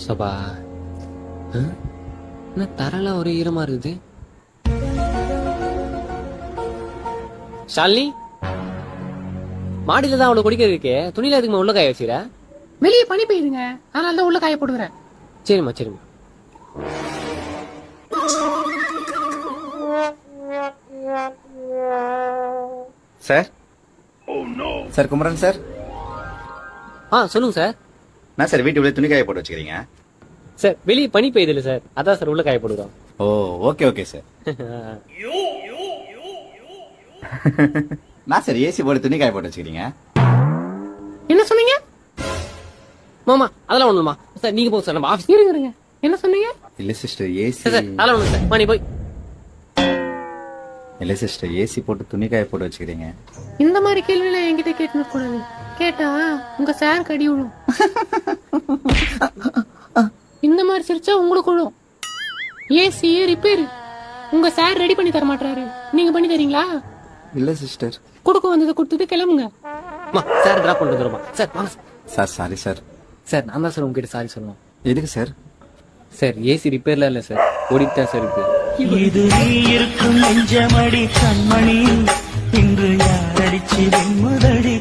சபா என்ன தரலாம் ஒரே ஈரமா இருக்குது. ஷாலினி மாடியில தான் அவ்வளவு குடிக்க இருக்கே, துணியில அதுக்கு உள்ள காய வச்சுக்கிற. வெளியே பனி பெய்யுதுங்க, அதனால தான் உள்ள காய போடுகிறேன். சரிம்மா சரிம்மா. Sir sir Kumaran sir. சொல்லுங்க சார். நான் சார் வீட்டு உள்ள துணி காய போட்டு வச்சுக்கிறீங்க. சார் வெளியே பனி பெய்யுது இல்ல சார், அதான் சார் உள்ள காய போடுறோம். ஓ ஓகே ஓகே சார். நான் சார் ஏசி போட்டு துணி காய போட்டு வச்சுக்கிறீங்க. என்ன சொன்னீங்க மாமா? அதெல்லாம் ஒண்ணுமா சார், நீங்க போங்க சார், நம்ம ஆபீஸ். இருங்க. என்ன சொன்னீங்க? இல்ல சிஸ்டர் ஏசி. சார் அதெல்லாம் ஒண்ணு சார், நீ போய். இல்ல சிஸ்டர் ஏசி போட்டு துணி காய போட்டு வச்சுக்கிறீங்க. இந்த மாதிரி கேள்வியில என்கிட்ட கேட்டு கூடாது, கேட்டா உங்க சார் கடி விழும். இந்த மாதிரி சிரிச்சா உங்களுக்கு விழும். ஏசி ரிப்பேர், உங்க சார் ரெடி பண்ணி தர மாட்டாரு, நீங்க பண்ணி தரீங்களா? இல்ல சிஸ்டர். கொடுக்க வந்ததை கொடுத்துட்டு கிளம்புங்க. சார் டிராப் பண்ணிட்டு வந்துருமா சார்? வாங்க சார் சாரி சார். சார் நான் தான் சார் உங்ககிட்ட சாரி சொல்லணும். எதுக்கு சார்? சார் ஏசி ரிப்பேர்ல இல்ல சார், ஓடிட்டு சார் ரிப்பேர். இது நீ இருக்கும் நெஞ்சமடி கண்மணி, இன்று யாரடிச்சு வெண்முதடி